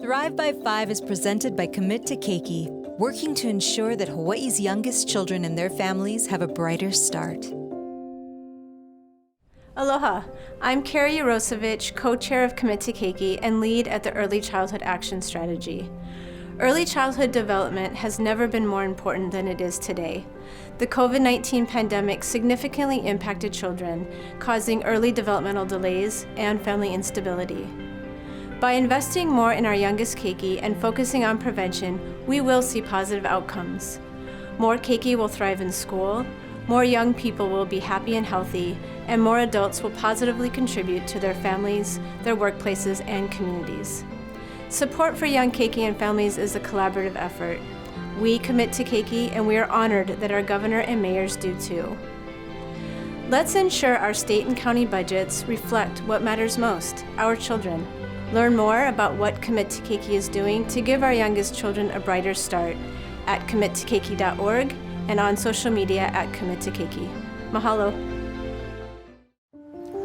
Thrive by 5 is presented by Commit to Keiki, working to ensure that Hawaii's youngest children and their families have a brighter start. Aloha, I'm Carrie Yarosevich, co-chair of Commit to Keiki and lead at the Early Childhood Action Strategy. Early childhood development has never been more important than it is today. The COVID-19 pandemic significantly impacted children, causing early developmental delays and family instability. By investing more in our youngest keiki and focusing on prevention, we will see positive outcomes. More keiki will thrive in school, more young people will be happy and healthy, and more adults will positively contribute to their families, their workplaces, and communities. Support for young keiki and families is a collaborative effort. We commit to keiki, and we are honored that our governor and mayors do too. Let's ensure our state and county budgets reflect what matters most, our children. Learn more about what Commit to Keiki is doing to give our youngest children a brighter start at committokeiki.org and on social media at Commit to Keiki. Mahalo.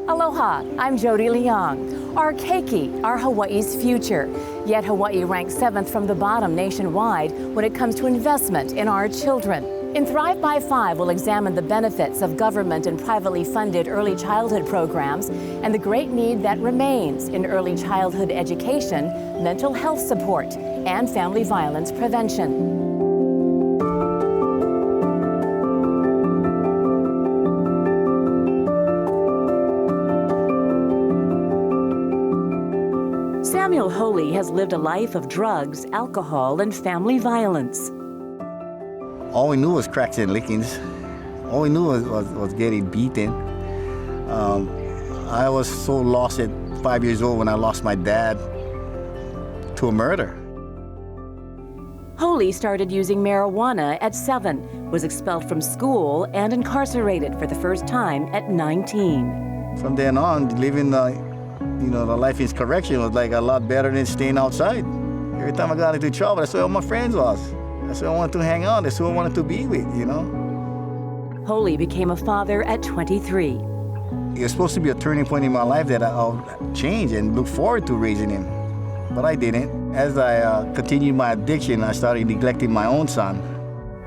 Aloha, I'm Jody Leong. Our keiki are Hawaii's future, yet Hawaii ranks 7th from the bottom nationwide when it comes to investment in our children. In Thrive by 5, we'll examine the benefits of government and privately funded early childhood programs and the great need that remains in early childhood education, mental health support, and family violence prevention. Samuel Holy has lived a life of drugs, alcohol, and family violence. All we knew was cracks and lickings. All we knew was getting beaten. I was so lost at 5 years old when I lost my dad to a murder. Holy started using marijuana at 7, was expelled from school, and incarcerated for the first time at 19. From then on, living the life in correction was like a lot better than staying outside. Every time I got into trouble, that's where all my friends was. That's who I wanted to hang out. That's who I wanted to be with, Holy became a father at 23. It was supposed to be a turning point in my life that I'll change and look forward to raising him. But I didn't. As I continued my addiction, I started neglecting my own son.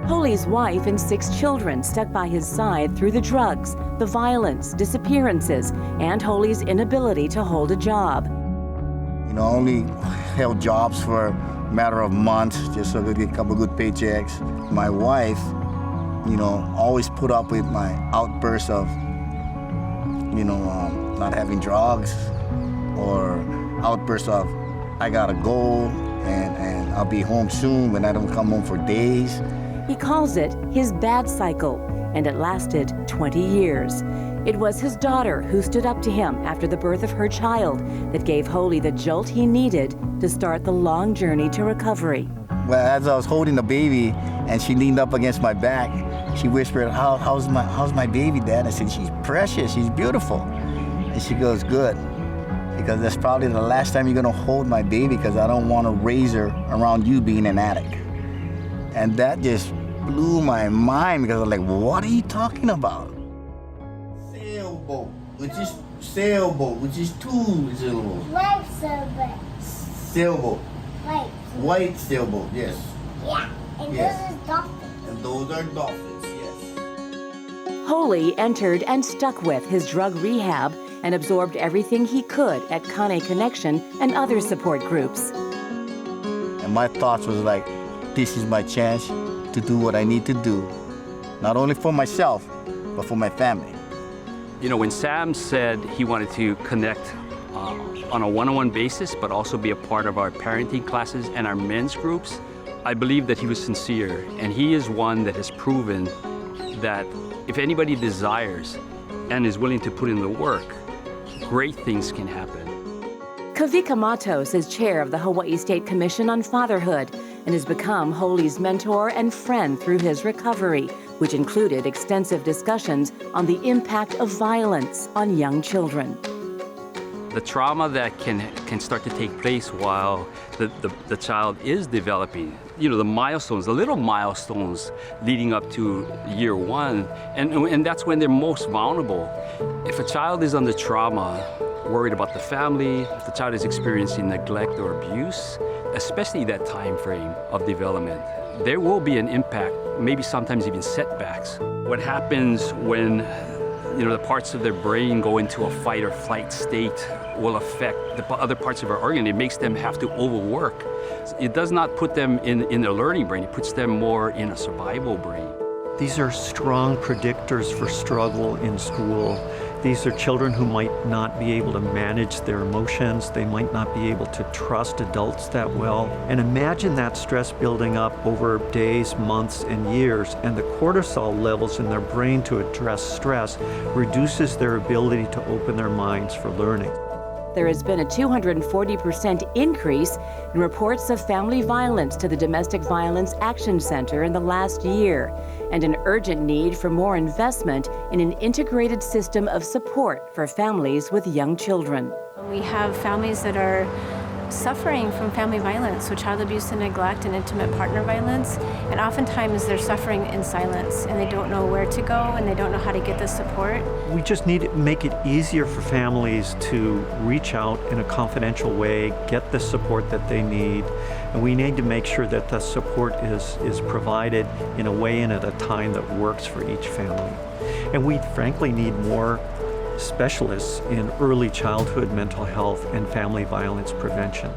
Holy's wife and 6 children stuck by his side through the drugs, the violence, disappearances, and Holy's inability to hold a job. I only held jobs for a matter of months just so I could get a couple good paychecks. My wife, always put up with my outbursts of, not having drugs, or outbursts of, I gotta go and I'll be home soon when I don't come home for days. He calls it his bad cycle, and it lasted 20 years. It was his daughter who stood up to him after the birth of her child that gave Holy the jolt he needed to start the long journey to recovery. Well, as I was holding the baby and she leaned up against my back, she whispered, how's my baby, Dad? I said, she's precious, she's beautiful. And she goes, good, because that's probably the last time you're gonna hold my baby because I don't wanna raise her around you being an addict. And that just blew my mind because I was like, what are you talking about? Sailboat, which is 2 syllables. White sailboat. Sailboat. White. White sailboat, yes. Yeah, and Yes. those are dolphins. And those are dolphins, yes. Holy entered and stuck with his drug rehab and absorbed everything he could at Kane Connection and other support groups. And my thoughts was like, this is my chance to do what I need to do, not only for myself, but for my family. When Sam said he wanted to connect on a one-on-one basis, but also be a part of our parenting classes and our men's groups, I believe that he was sincere, and he is one that has proven that if anybody desires and is willing to put in the work, great things can happen. Kavika Matos is chair of the Hawaii State Commission on Fatherhood and has become Holy's mentor and friend through his recovery, which included extensive discussions on the impact of violence on young children. The trauma that can start to take place while the child is developing, the milestones, the little milestones leading up to year 1, and that's when they're most vulnerable. If a child is under trauma, worried about the family, if the child is experiencing neglect or abuse, especially that time frame of development, there will be an impact, maybe sometimes even setbacks. What happens when the parts of their brain go into a fight or flight state will affect the other parts of our organ. It makes them have to overwork. It does not put them in their learning brain, it puts them more in a survival brain. These are strong predictors for struggle in school. These are children who might not be able to manage their emotions. They might not be able to trust adults that well. And imagine that stress building up over days, months, and years, and the cortisol levels in their brain to address stress reduces their ability to open their minds for learning. There has been a 240% increase in reports of family violence to the Domestic Violence Action Center in the last year, and an urgent need for more investment in an integrated system of support for families with young children. We have families that are suffering from family violence, so child abuse and neglect and intimate partner violence, and oftentimes they're suffering in silence and they don't know where to go and they don't know how to get the support. We just need to make it easier for families to reach out in a confidential way, get the support that they need, and we need to make sure that the support is provided in a way and at a time that works for each family. And we frankly need more specialists in early childhood mental health and family violence prevention.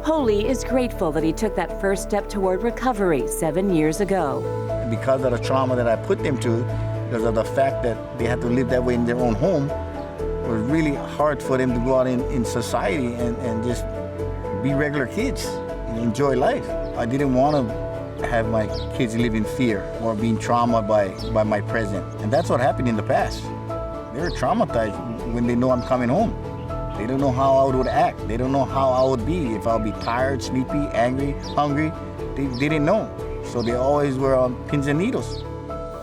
Holy is grateful that he took that first step toward recovery 7 years ago. Because of the trauma that I put them through, because of the fact that they had to live that way in their own home, it was really hard for them to go out in society and just be regular kids and enjoy life. I didn't want to have my kids live in fear or being traumatized by my present. And that's what happened in the past. They're traumatized when they know I'm coming home. They don't know how I would act. They don't know how I would be, if I'll be tired, sleepy, angry, hungry. They didn't know. So they always were on pins and needles.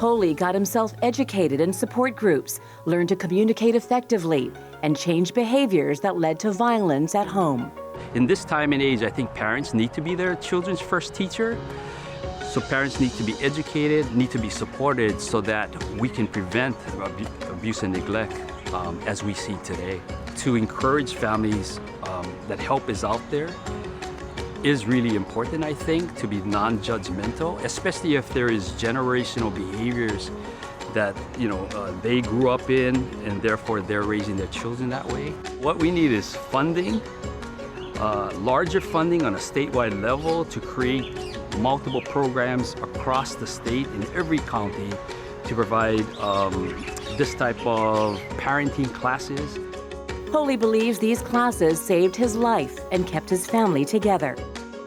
Holy got himself educated in support groups, learned to communicate effectively, and change behaviors that led to violence at home. In this time and age, I think parents need to be their children's first teacher. So parents need to be educated, need to be supported so that we can prevent abuse and neglect as we see today. To encourage families that help is out there is really important, I think, to be non-judgmental, especially if there is generational behaviors that they grew up in and therefore they're raising their children that way. What we need is funding, larger funding on a statewide level to create multiple programs across the state in every county to provide this type of parenting classes. Holy believes these classes saved his life and kept his family together.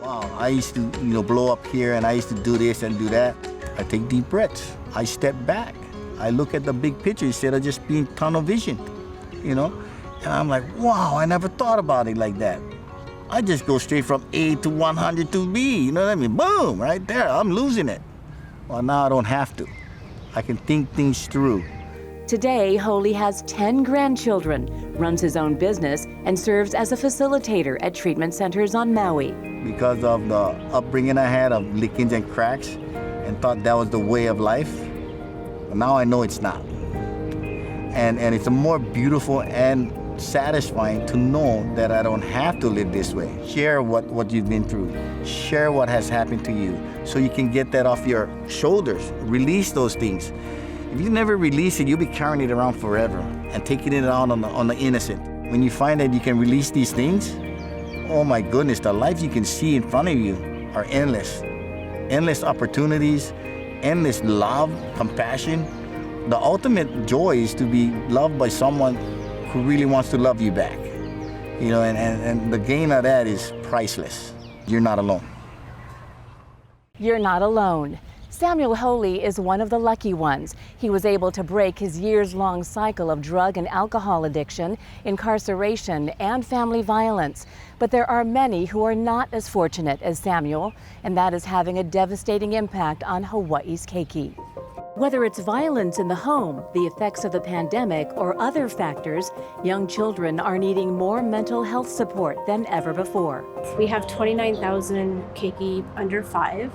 Wow, I used to, blow up here and I used to do this and do that. I take deep breaths. I step back. I look at the big picture instead of just being tunnel vision, And I'm like, wow, I never thought about it like that. I just go straight from A to 100 to B, you know what I mean? Boom, right there, I'm losing it. Well, now I don't have to. I can think things through. Today, Holy has 10 grandchildren, runs his own business, and serves as a facilitator at treatment centers on Maui. Because of the upbringing I had of lickings and cracks and thought that was the way of life, but now I know it's not. And it's a more beautiful and satisfying to know that I don't have to live this way. Share what you've been through. Share what has happened to you so you can get that off your shoulders. Release those things. If you never release it, you'll be carrying it around forever and taking it out on the innocent. When you find that you can release these things, oh my goodness, the life you can see in front of you are endless. Endless opportunities, endless love, compassion. The ultimate joy is to be loved by someone who really wants to love you back. And the gain of that is priceless. You're not alone. You're not alone. Samuel Holy is one of the lucky ones. He was able to break his years-long cycle of drug and alcohol addiction, incarceration, and family violence. But there are many who are not as fortunate as Samuel, and that is having a devastating impact on Hawaii's Keiki. Whether it's violence in the home, the effects of the pandemic, or other factors, young children are needing more mental health support than ever before. We have 29,000 Keiki under 5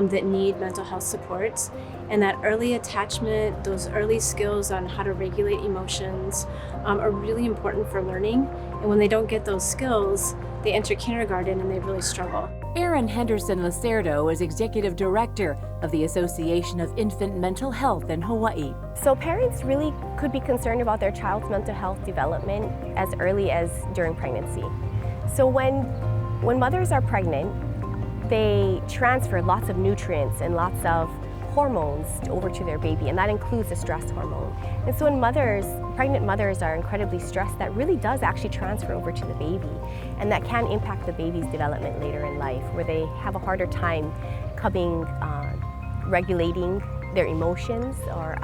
that need mental health supports. And that early attachment, those early skills on how to regulate emotions are really important for learning. And when they don't get those skills, they enter kindergarten and they really struggle. Erin Henderson Lacerdo is Executive Director of the Association of Infant Mental Health in Hawaii. So parents really could be concerned about their child's mental health development as early as during pregnancy. So when mothers are pregnant, they transfer lots of nutrients and lots of hormones over to their baby, and that includes the stress hormone. And so when pregnant mothers are incredibly stressed, that really does actually transfer over to the baby, and that can impact the baby's development later in life, where they have a harder time regulating their emotions, or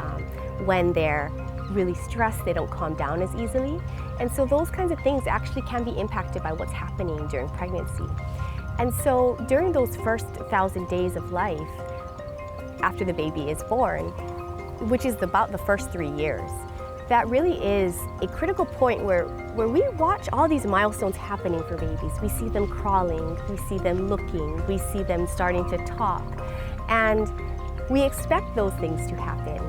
when they're really stressed, they don't calm down as easily. And so those kinds of things actually can be impacted by what's happening during pregnancy. And so during those first 1,000 days of life, after the baby is born, which is about the first 3 years, that really is a critical point where we watch all these milestones happening for babies. We see them crawling, we see them looking, we see them starting to talk, and we expect those things to happen.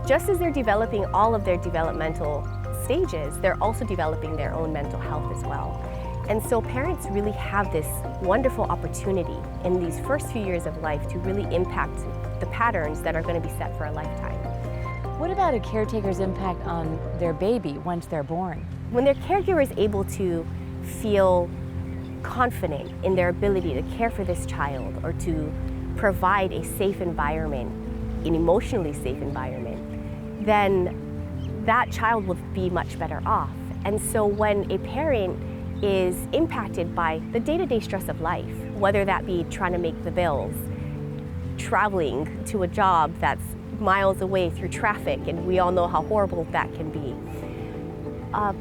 Just as they're developing all of their developmental stages, they're also developing their own mental health as well. And so parents really have this wonderful opportunity in these first few years of life to really impact the patterns that are going to be set for a lifetime. What about a caretaker's impact on their baby once they're born? When their caregiver is able to feel confident in their ability to care for this child, or to provide a safe environment, an emotionally safe environment, then that child will be much better off. And so when a parent is impacted by the day-to-day stress of life, whether that be trying to make the bills, traveling to a job that's miles away through traffic, and we all know how horrible that can be.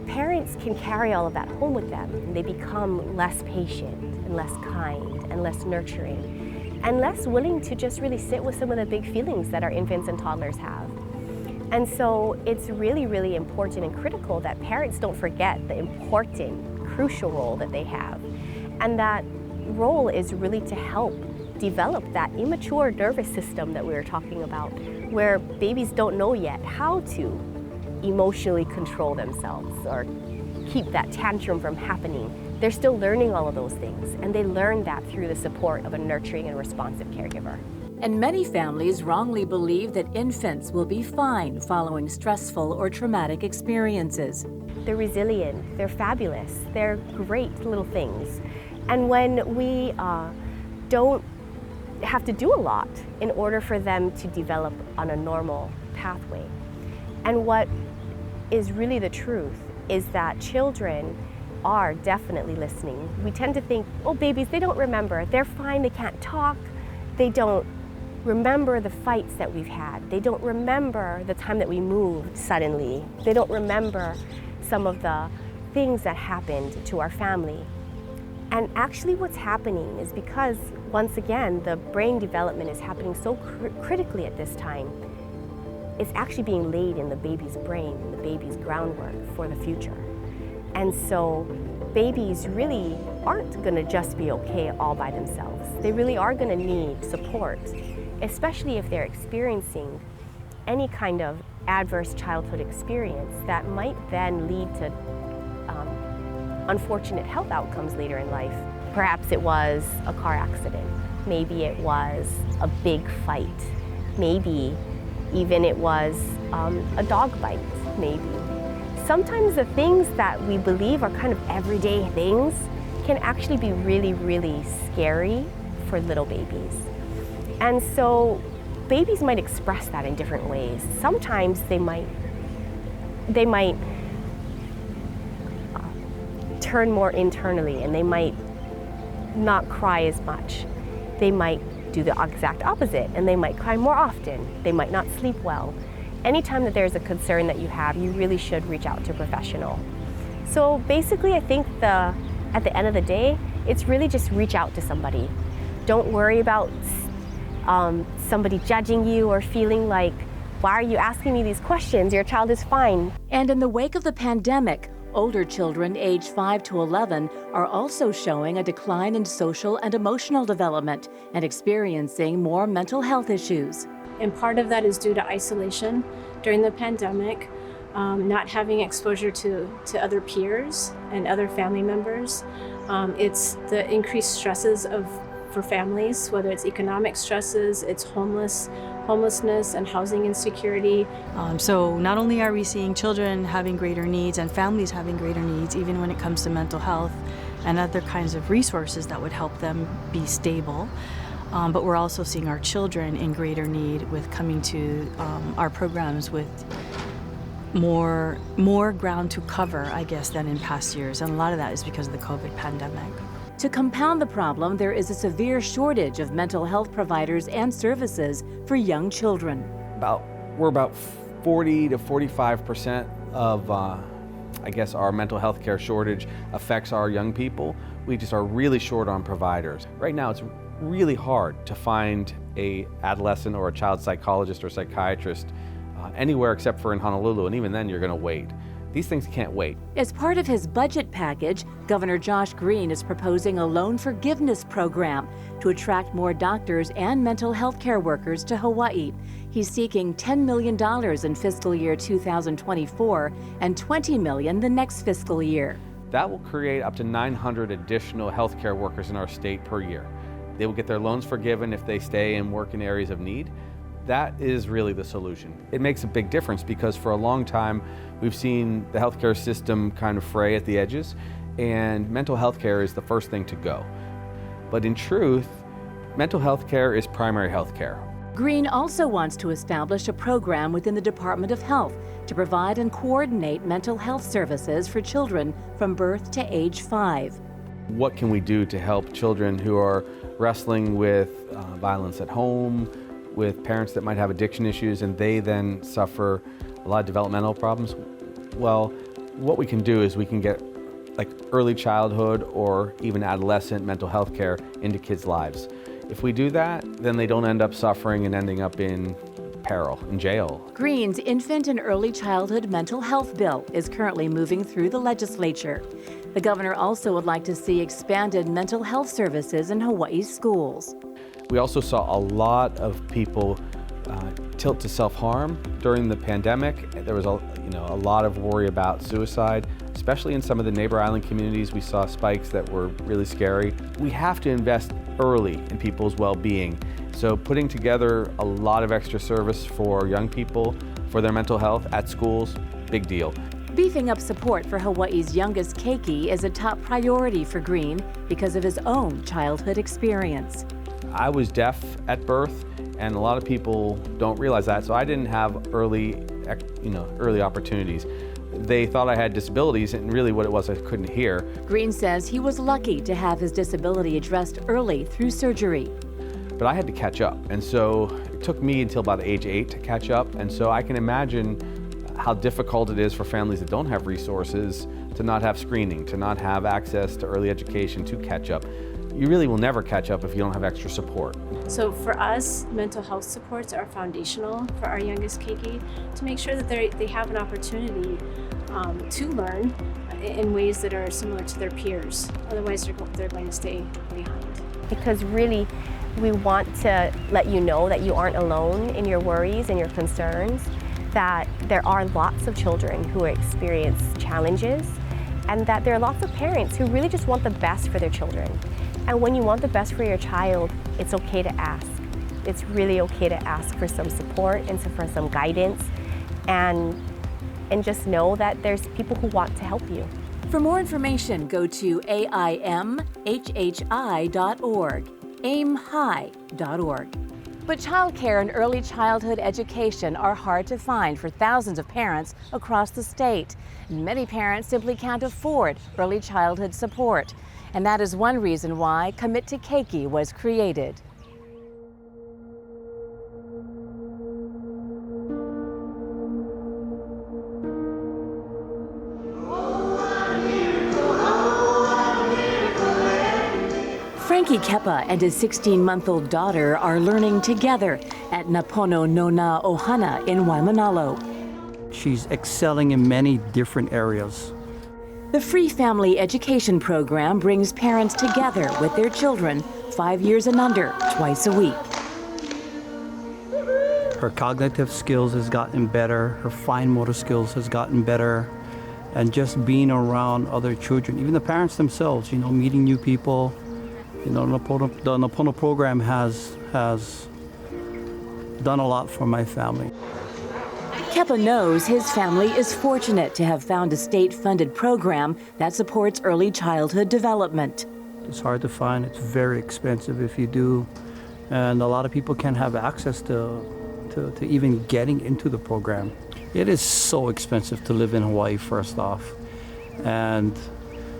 Parents can carry all of that home with them, and they become less patient and less kind and less nurturing and less willing to just really sit with some of the big feelings that our infants and toddlers have. And so it's really, really important and critical that parents don't forget the important, crucial role that they have. And that role is really to help develop that immature nervous system that we were talking about, where babies don't know yet how to emotionally control themselves or keep that tantrum from happening. They're still learning all of those things, and they learn that through the support of a nurturing and responsive caregiver. And many families wrongly believe that infants will be fine following stressful or traumatic experiences. They're resilient, they're fabulous, they're great little things. And when we don't have to do a lot in order for them to develop on a normal pathway. And what is really the truth is that children are definitely listening. We tend to think, oh, babies, they don't remember. They're fine, they can't talk. They don't remember the fights that we've had. They don't remember the time that we moved suddenly. They don't remember some of the things that happened to our family. And actually what's happening is because, once again, the brain development is happening so critically at this time, it's actually being laid in the baby's brain, in the baby's groundwork for the future. And so babies really aren't gonna just be okay all by themselves. They really are gonna need support, especially if they're experiencing any kind of adverse childhood experience that might then lead to unfortunate health outcomes later in life. Perhaps it was a car accident. Maybe it was a big fight. Maybe even it was a dog bite, maybe. Sometimes the things that we believe are kind of everyday things can actually be really, really scary for little babies. And so babies might express that in different ways. Sometimes they might turn more internally, and they might not cry as much. They might do the exact opposite, and they might cry more often. They might not sleep well. Anytime that there's a concern that you have, you really should reach out to a professional. So basically, I think at the end of the day, it's really just reach out to somebody. Don't worry about somebody judging you or feeling like, why are you asking me these questions? Your child is fine. And in the wake of the pandemic, older children aged 5 to 11 are also showing a decline in social and emotional development and experiencing more mental health issues. And part of that is due to isolation during the pandemic, not having exposure to other peers and other family members, It's the increased stresses for families, whether it's economic stresses, it's homelessness and housing insecurity. So not only are we seeing children having greater needs and families having greater needs, even when it comes to mental health and other kinds of resources that would help them be stable, but we're also seeing our children in greater need with coming to our programs with more ground to cover, I guess, than in past years. And a lot of that is because of the COVID pandemic. To compound the problem, there is a severe shortage of mental health providers and services for young children. We're about 40 to 45% of, I guess, our mental health care shortage affects our young people. We just are really short on providers. Right now, it's really hard to find a adolescent or a child psychologist or psychiatrist anywhere except for in Honolulu, and even then you're going to wait. These things can't wait. As part of his budget package, Governor Josh Green is proposing a loan forgiveness program to attract more doctors and mental health care workers to Hawaii. He's seeking $10 million in fiscal year 2024 and $20 million the next fiscal year. That will create up to 900 additional healthcare workers in our state per year. They will get their loans forgiven if they stay and work in areas of need. That is really the solution. It makes a big difference because for a long time, we've seen the healthcare system kind of fray at the edges, and mental health care is the first thing to go. But in truth, mental health care is primary health care. Green also wants to establish a program within the Department of Health to provide and coordinate mental health services for children from birth to age 5. What can we do to help children who are wrestling with violence at home, with parents that might have addiction issues, and they then suffer a lot of developmental problems? Well, what we can do is we can get like early childhood or even adolescent mental health care into kids' lives. If we do that, then they don't end up suffering and ending up in peril, in jail. Green's infant and early childhood mental health bill is currently moving through the legislature. The governor also would like to see expanded mental health services in Hawaii's schools. We also saw a lot of people tilt to self-harm during the pandemic. There was a lot of worry about suicide, especially in some of the neighbor island communities. We saw spikes that were really scary. We have to invest early in people's well-being. So putting together a lot of extra service for young people, for their mental health at schools, big deal. Beefing up support for Hawaii's youngest Keiki is a top priority for Green because of his own childhood experience. I was deaf at birth, and a lot of people don't realize that, so I didn't have early opportunities. They thought I had disabilities, and really what it was, I couldn't hear. Green says he was lucky to have his disability addressed early through surgery. But I had to catch up, and so it took me until about age 8 to catch up, and so I can imagine how difficult it is for families that don't have resources to not have screening, to not have access to early education, to catch up. You really will never catch up if you don't have extra support. So for us, mental health supports are foundational for our youngest Keiki to make sure that they have an opportunity to learn in ways that are similar to their peers. Otherwise, they're going to stay behind. Because really, we want to let you know that you aren't alone in your worries and your concerns, that there are lots of children who experience challenges, and that there are lots of parents who really just want the best for their children. And when you want the best for your child, it's okay to ask. It's really okay to ask for some support and for some guidance, and just know that there's people who want to help you. For more information, go to aimhhi.org, aimhigh.org. But childcare and early childhood education are hard to find for thousands of parents across the state. Many parents simply can't afford early childhood support. And that is one reason why Commit to Keiki was created. Frankie Kepa and his 16-month-old daughter are learning together at Napono Nona Ohana in Waimanalo. She's excelling in many different areas. The free family education program brings parents together with their children 5 years and under twice a week. Her cognitive skills has gotten better, her fine motor skills has gotten better, and just being around other children, even the parents themselves, meeting new people. The Napono program has done a lot for my family. Kepa knows his family is fortunate to have found a state-funded program that supports early childhood development. It's hard to find. It's very expensive if you do. And a lot of people can't have access to even getting into the program. It is so expensive to live in Hawaii, first off. And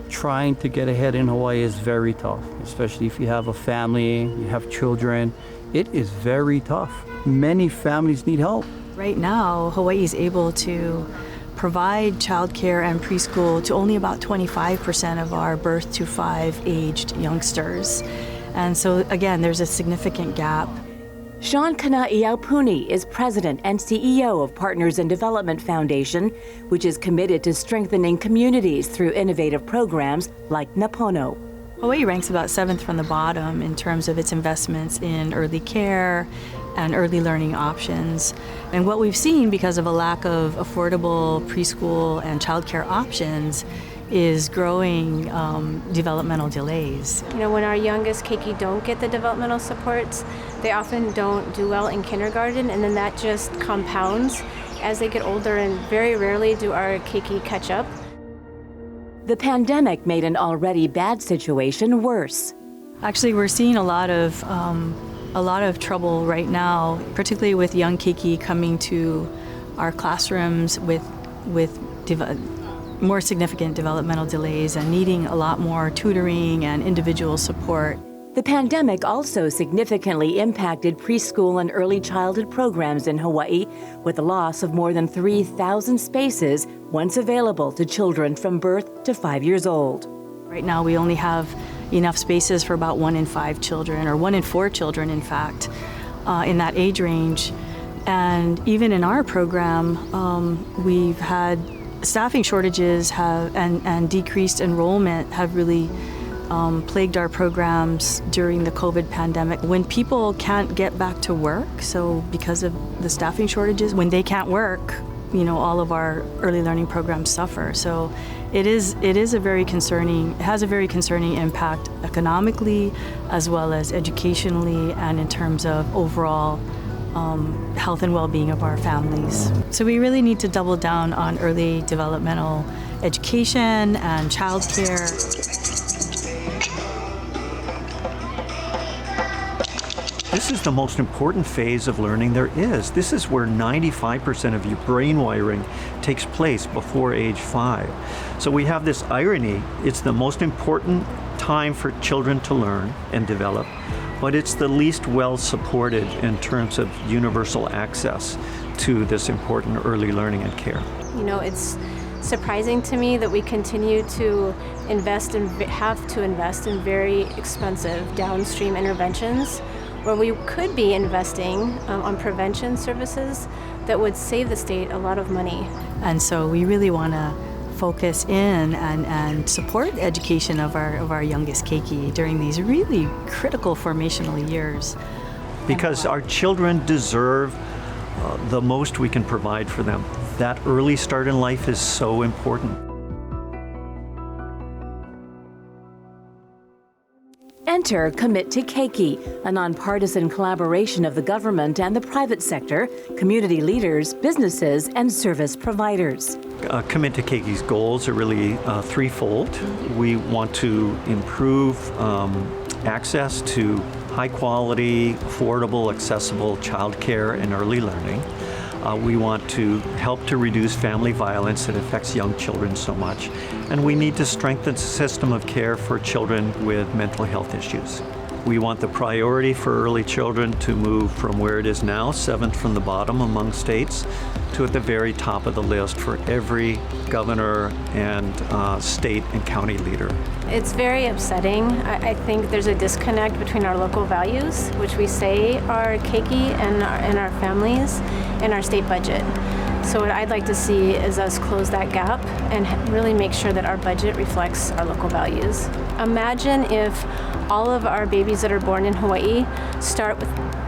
trying to get ahead in Hawaii is very tough, especially if you have a family, you have children. It is very tough. Many families need help. Right now, Hawaii is able to provide childcare and preschool to only about 25% of our birth to 5 aged youngsters. And so again, there's a significant gap. Sean Kanaiaupuni is president and CEO of Partners in Development Foundation, which is committed to strengthening communities through innovative programs like Napono. Hawaii ranks about 7th from the bottom in terms of its investments in early care and early learning options. And what we've seen because of a lack of affordable preschool and childcare options is growing developmental delays. When our youngest Keiki don't get the developmental supports, they often don't do well in kindergarten, and then that just compounds as they get older, and very rarely do our Keiki catch up. The pandemic made an already bad situation worse. Actually, we're seeing a lot of trouble right now, particularly with young Keiki coming to our classrooms with more significant developmental delays and needing a lot more tutoring and individual support. The pandemic also significantly impacted preschool and early childhood programs in Hawaii, with the loss of more than 3,000 spaces once available to children from birth to 5 years old. Right now, we only have enough spaces for about 1 in 5 children, or 1 in 4 children, in fact, in that age range. And even in our program, we've had staffing shortages and decreased enrollment have really plagued our programs during the COVID pandemic. When people can't get back to work, so because of the staffing shortages, when they can't work, all of our early learning programs suffer. So it has a very concerning impact economically, as well as educationally, and in terms of overall health and well-being of our families. So we really need to double down on early developmental education and childcare. This is the most important phase of learning there is. This is where 95% of your brain wiring takes place before age 5. So we have this irony. It's the most important time for children to learn and develop, but it's the least well supported in terms of universal access to this important early learning and care. It's surprising to me that we continue to have to invest in very expensive downstream interventions, where we could be investing on prevention services that would save the state a lot of money. And so we really want to focus in and support education of our youngest Keiki during these really critical formational years. Because our children deserve the most we can provide for them. That early start in life is so important. Enter Commit to Keiki, a nonpartisan collaboration of the government and the private sector, community leaders, businesses, and service providers. Commit to Keiki's goals are really threefold. We want to improve access to high-quality, affordable, accessible childcare and early learning. We want to help to reduce family violence that affects young children so much. And we need to strengthen the system of care for children with mental health issues. We want the priority for early children to move from where it is now, 7th from the bottom among states, to at the very top of the list for every governor and state and county leader. It's very upsetting. I think there's a disconnect between our local values, which we say are Keiki and our families, and our state budget. So what I'd like to see is us close that gap and really make sure that our budget reflects our local values. Imagine if all of our babies that are born in Hawaii start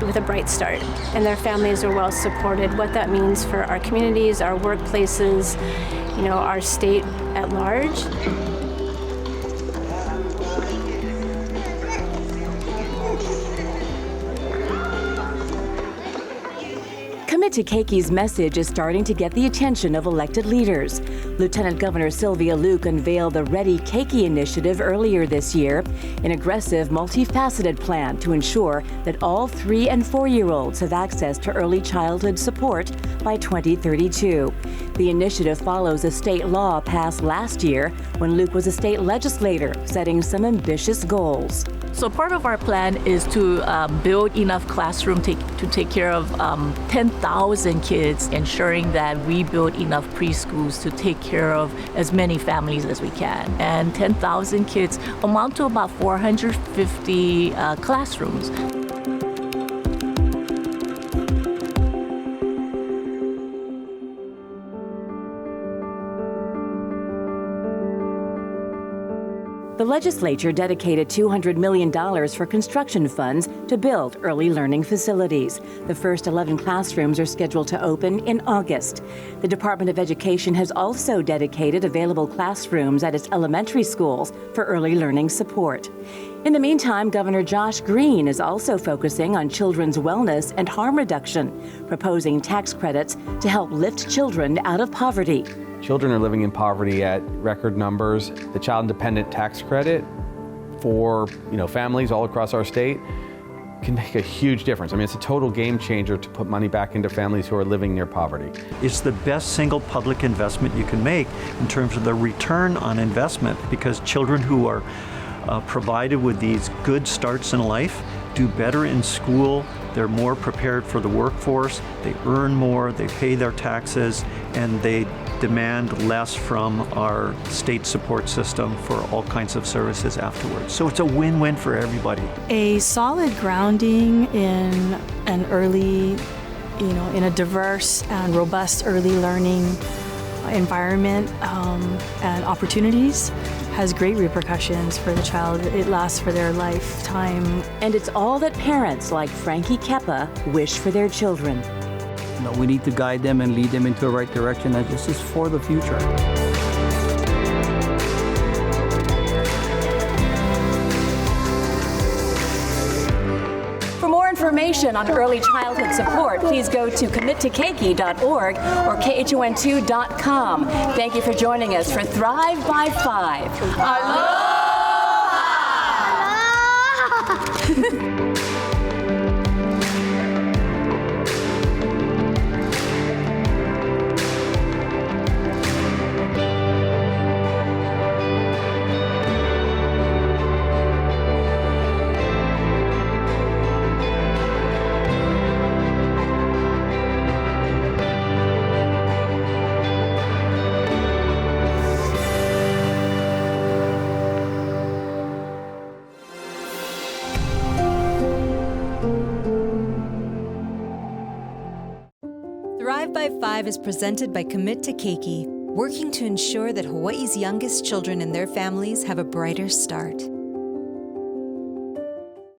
with a bright start and their families are well supported, what that means for our communities, our workplaces, our state at large. Commit to Keiki's message is starting to get the attention of elected leaders. Lieutenant Governor Sylvia Luke unveiled the Ready Keiki initiative earlier this year, an aggressive, multifaceted plan to ensure that all 3- and 4-year-olds have access to early childhood support by 2032. The initiative follows a state law passed last year when Luke was a state legislator, setting some ambitious goals. So part of our plan is to build enough classroom to take care of 10,000 kids, ensuring that we build enough preschools to take care of as many families as we can. And 10,000 kids amount to about 450 classrooms. The legislature dedicated $200 million for construction funds to build early learning facilities. The first 11 classrooms are scheduled to open in August. The Department of Education has also dedicated available classrooms at its elementary schools for early learning support. In the meantime, Governor Josh Green is also focusing on children's wellness and harm reduction, proposing tax credits to help lift children out of poverty. Children are living in poverty at record numbers. The Child Independent Tax Credit for families all across our state can make a huge difference. I mean, it's a total game changer to put money back into families who are living near poverty. It's the best single public investment you can make in terms of the return on investment, because children who are provided with these good starts in life do better in school, they're more prepared for the workforce, they earn more, they pay their taxes, and they demand less from our state support system for all kinds of services afterwards. So it's a win-win for everybody. A solid grounding in an early, in a diverse and robust early learning environment and opportunities has great repercussions for the child. It lasts for their lifetime. And it's all that parents like Frankie Keppa wish for their children. We need to guide them and lead them into the right direction, and this is for the future. For more information on early childhood support, please go to committokeiki.org or khon2.com. Thank you for joining us for Thrive by 5. Aloha! Thrive by 5 is presented by Commit to Keiki, working to ensure that Hawaii's youngest children and their families have a brighter start.